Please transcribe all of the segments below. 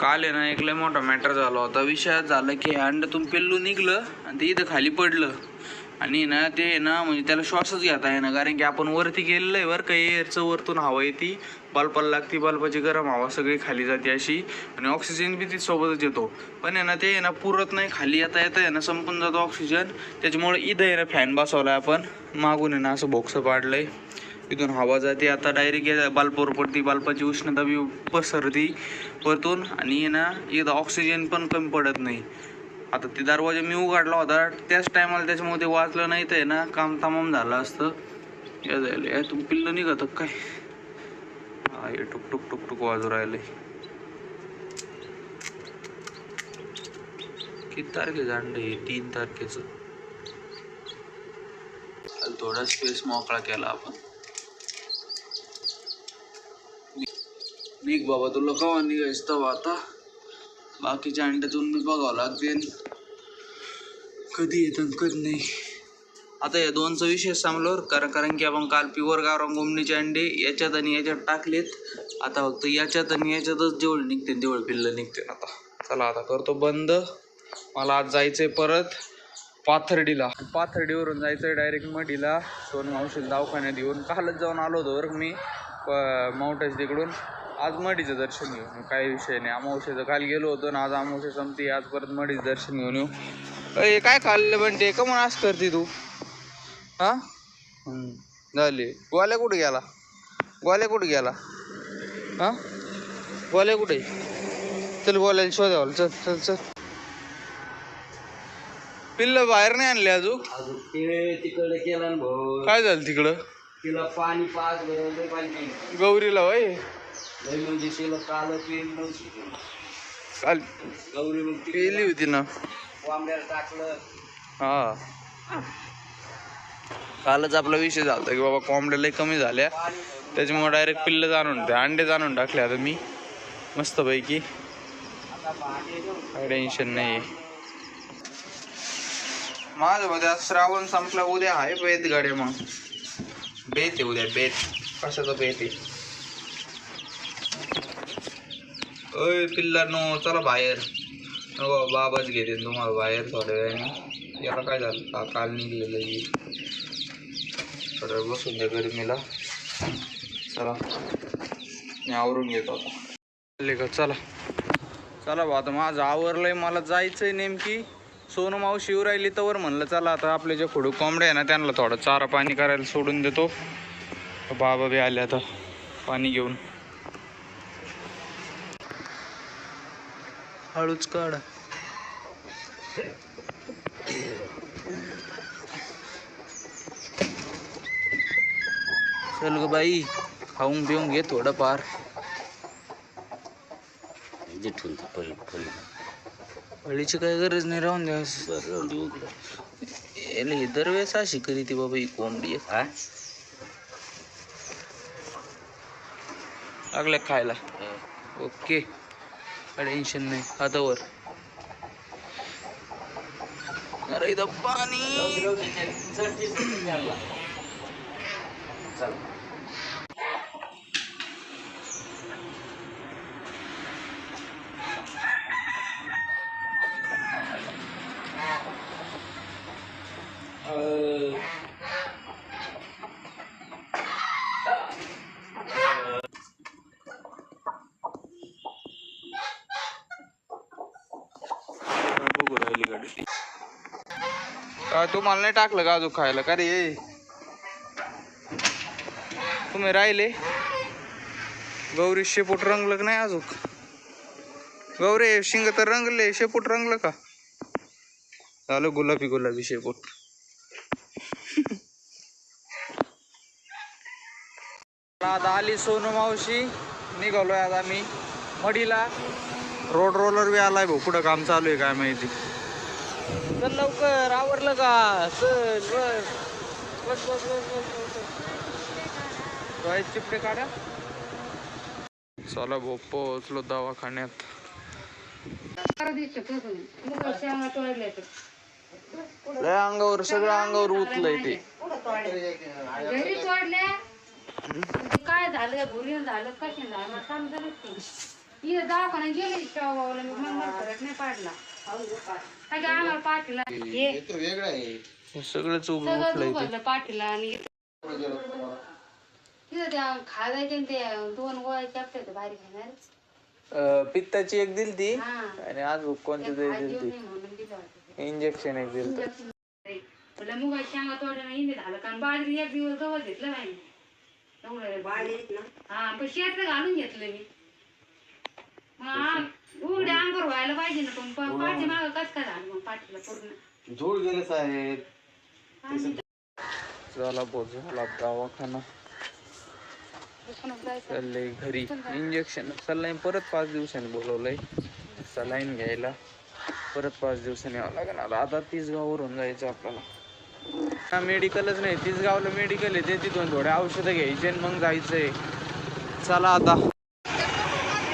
काल आहे ना एक लय मोठा मॅटर झाला होता. विषय झाला की अंड्यातून पिल्लू निघलं आणि ते इथं खाली पडलं आणि ना ते ना म्हणजे त्याला श्वासच घेता आहे ना, कारण की आपण वरती गेलेलं आहे. बरं काही एअरचं वरतून हवा येते, बल्बाला लागती, बल्बाची गरम हवा सगळी खाली जाते अशी, आणि ऑक्सिजन बी ती सोबतच येतो. पण आहे ना ते आहे ना पुरत नाही, खाली येता येता आहे ना संपून जातो ऑक्सिजन. त्याच्यामुळे इथं आहे ना फॅन बसवला आहे आपण, मागून आहे ना असं बॉक्स पाडलं आहे, इथून हवा जाते. आता डायरेक्ट बल्बावर पडती, बल्बाची उष्णता बी पसरती वरतून, आणि आहे ना इथं ऑक्सिजन पण कमी पडत नाही. आता ते दरवाजा मी उघडला होता त्याच टायमाला, त्याच्यामुळे ते वाचलं नाही तर आहे ना काम तमाम झालं असतं. या जायला तुम्ही पिल्लं निघत काय? हा हे टुक टुक टुक टुक वाजू राहिले. किती तारखेचं अंड आहे? 3 तारखेचं. थोडा स्पेस मोकळा केला आपण. निघ बाबा, तुला कवा निघायचं तवा. आता बाकीच्या अंड्यातून मी बघावं लागेल कधी येतं कधी नाही. आता या दोनचा विषय सांगलो, कारण की आपण काल प्युअर गावरान कोंबडीचे अंडे याच्यात आणि याच्यात टाकलेत. आता फक्त याच्यात आणि याच्यातच जेवढे निघते तेवढे पिल्लं निघते. आता चला आता करतो बंद. मला आज जायचंय परत पाथर्डीला. पाथर्डीवरून जायचंय डायरेक्ट मढीला, सोन मावशीला दवाखान्यात येऊन. कालच जाऊन आलो होतो बरं मी माउंटेज तिकडून. आज मढीचं दर्शन घेऊन काही विषय नाही. अमावस्येचं काल गेलो होतो ना, आज अमावस्या संपती, आज परत मढीचं दर्शन घेऊन येऊ. अरे काय खाल्लं म्हणते का म्हणून असं करते तू? हा झाली. गोल्या कुठे गेला? गोल्या कुठे गेला? हा गोल्या कुठे? चल गोल्याला शोधावं. चल चल चल. पिल्लं बाहेर नाही आणले अजून. तिकडे केला ना भाऊ. काय झालं तिकडं? तिला पाणी पाच बरोबर पाणी गौरीला वय म्हणजे तिला काल पेन नव्हती. काल गौरी मग पेली होती ना, कोंबड्याला टाकलं. हा कालच आपला विषय झाला की बाबा कोंबड्या लय कमी झाल्या, त्याच्यामुळे डायरेक्ट पिल्लं जाणून अंडे जाणून टाकले. आता मी मस्तपैकी काय टेन्शन नाही. माझं मध्ये आज श्रावण संपला, उद्या आहे बेत गाड्या. मग बेत आहे उद्या. बेत कशाचं बेत आहे? अय पिल्लांनो चला बाहेर. नको बाबाच घेते तुम्हाला बाहेर थोड्या वेळाने. याला काय झालं? काल निघलेलं थोडं बसून द्या गरमीला. चला मी आवरून घेतो आता. का चला चला बा, आता माझं आवरलंय. मला जायचंय नेमकी सोनू मावशी येऊ राहिली तर म्हणलं चला आता आपले जे खोडू कोंबडे आहे ना त्यांना थोडं चारा पाणी करायला सोडून देतो. बाबा बी आले आता पाणी घेऊन. हळूच काढ. चल ग बाई, खाऊन पिऊन घे थोडंफार. फळीची काही गरज नाही, राहून द्या. हे दरवेळेस अशी करी ती बाबा ही कोंबडी. लागल्या खायला? ओके, टेन्शन नाही. आता वर अरे इथं पाणी. तुम्हाला नाही टाकलं का अजून खायला? का रे तुम्ही राहिले? गौरी शेपूट रंगलं का नाही अजून? गौरी शिंग तर रंगले, शेपूट रंगलं का? झालं गुलाबी गुलाबी शेपूट. आता आली सोनू मावशी. निघालोय आता मी मढीला. रोड रोलर बी आलाय भाऊ, पुढं काम चालू आहे काय माहिती. चल लवकर, आवरलं का? चल बस बस बस बस बस. चिपटे काढा. चला भाऊ पोहोचलो दवाखान्यात. लय अंगावर, सगळं अंगावर उतलंय ते. काय झालं? भुरी झालं, कशी झालं? इथं दवाखान्यात गेले शेवगावला मी मला फरक नाही पाडला काय काय आम्हाला पाठीला हे वेगळं आहे. हे सगळंच सगळं उघडलं दुखलं पाठीला आणि तिथं त्या खायचे ते 2 गोळ्या चपटे होते बारीक घेणार पित्ताची एक दिली ती हा आणि आज कोणती दिली ती म्हणून दिलं होतं इंजेक्शन एक दिलं म्हटलं मुगाची शेंगा तोडणं हिंदी झालं कारण बाजरी एक दिवस गवत घेतलं नाही एवढं हा पण शेत घालून घेतलं मी मग उघडे अंगावर व्हायला पाहिजे ना पण पाठी मागं कस काय झालं मग पाठीला पूर्ण धूळ गेले साहेब. झाला बोल झाला दवाखाना चाललंय घरी इंजेक्शन सलाईन परत 5 दिवसांनी बोलवलंय सलाईन घ्यायला परत 5 दिवसांनी यावं लागणार आता 30 गावावरून जायचं आपल्याला हा मेडिकलच नाही 30 गावला मेडिकल आहे ते तिथून थोडे औषधं घ्यायचे आणि मग जायचंय चला आता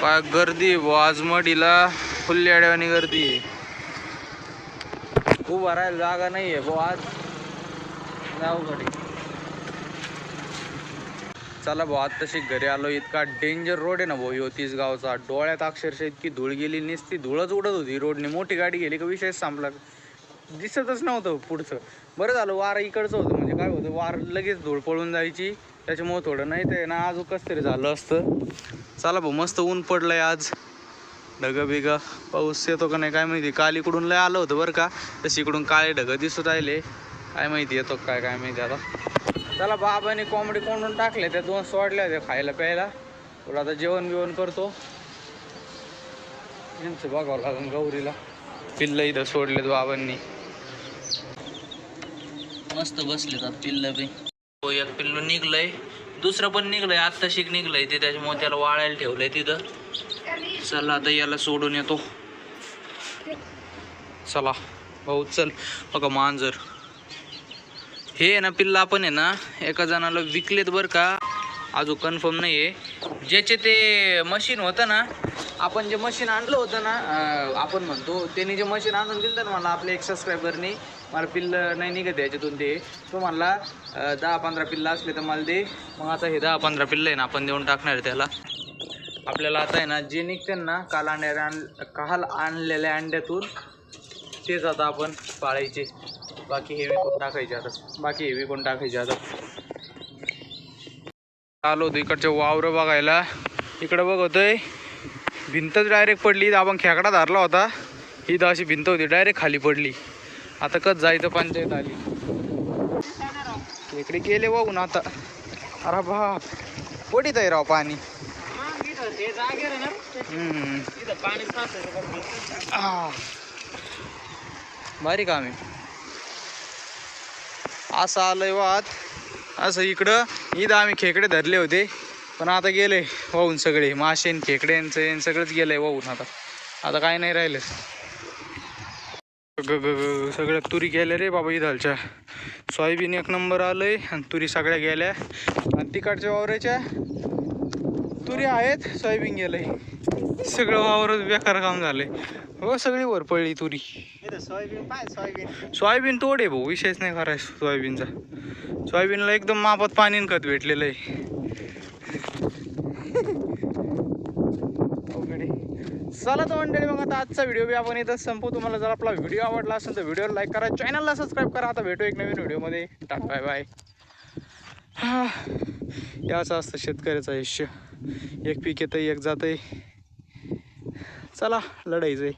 काय गर्दी आहे आज मडीला फुल्ली अडवाणी गर्दी आहे उभा राहायला जागा नाही आहे आज जाऊ घरी चला भाऊ आता तशी घरी आलो इतका डेंजर रोड आहे ना भाऊ 30 गावचा डोळ्यात अक्षरशः इतकी धूळ गेली नुसती धूळच उडत होती रोडने मोठी गाडी गेली का विषयच संपला दिसतच नव्हतं पुढचं बरं झालं वार इकडचं होतं म्हणजे काय होतं वार लगेच धूळ पळून जायची त्याच्यामुळे थोडं नाही ते ना अजून कसं तरी झालं असतं चला भाऊ मस्त ऊन पडलंय आज ढगं बिगं पाऊस येतो का नाही काय माहिती काल इकडून लय आलं होतं बरं का तशी इकडून काळे ढगं दिसत राहिले काय माहिती येतो काय माहिती आता त्याला बाबाने कोंबडी कोंडून टाकले त्या 2 सोडल्या होत्या खायला प्यायला थोडं आता जेवण बिवण करतो यांचं बघावं लागून गौरीला पिल्लं इथं सोडलेत बाबांनी मस्त बसलेत आता पिल्लं बी हो एक पिल्लू निघलंय दुसरं पण निघलंय आत्ता शिक निघलंय ते त्याच्यामुळे त्याला वाळायला ठेवलंय तिथं चला आता याला सोडून येतो चला भाऊ चल बघा मांजर हे आहे ना पिल्ला आपण आहे ना एका जणाला विकलेत बरं का अजून कन्फर्म नाही आहे ज्याचे ते मशीन होतं ना आपण जे मशीन आणलं होतं ना आपण म्हणतो त्यांनी जे मशीन आणून दिलं ना मला आपल्या एक सबस्क्रायबरनी मला पिल्लं नाही निघत याच्यातून ते तो म्हणला 10-15 पिल्लं असले तर मला दे मग आता हे 10-15 पिल्लं आहे ना आपण देऊन टाकणार आहे त्याला आपल्याला आता आहे ना जे निघते ना काल आणलेल्या अंड्यातून तेच आता आपण पाळायचे बाकी हे विकून टाकायचे आता आलो होतो इकडच्या वावरं बघायला इकडं बघतोय भिंतच डायरेक्ट पडली आपण खेकडा धरला होता ही तर अशी भिंत होती डायरेक्ट खाली पडली आता कच जायचं पंचायत आली इकडे गेले बघून आता अरे बाप पडीत आहे राव पाणी भारी काम आहे असं आलंय वाद असं इकडं इथं आम्ही खेकडे धरले होते पण आता गेले वाहून सगळे मासे खेकड्यांचं सगळंच गेलंय वाहून आता काय नाही राहिलं सगळ्या तुरी गेल्या रे बाबा इथालच्या सोयाबीन 1 नंबर आलंय आणि तुरी सगळ्या गेल्या आणि तिकडच्या वावराच्या तुरी आहेत सोयाबीन गेलंय सगळं वावरच बेकार काम झालंय हो सगळी वर पडली तुरी सोयाबीन तोड आहे भाऊ विषयच नाही करायचं सोयाबीनला एकदम मापात पाणी खत भेटलेलं आहे चला तर मंडळी मग आता आजचा व्हिडिओ बी आपण इथं संपू तुम्हाला जर आपला व्हिडिओ आवडला असेल तर व्हिडिओला लाईक करा चॅनलला सबस्क्राईब करा आता भेटू एक नवीन व्हिडिओमध्ये टाटा बाय बाय याचं असतं शेतकऱ्याचं आयुष्य एक पीक येतं एक जातंय चला लढायचंय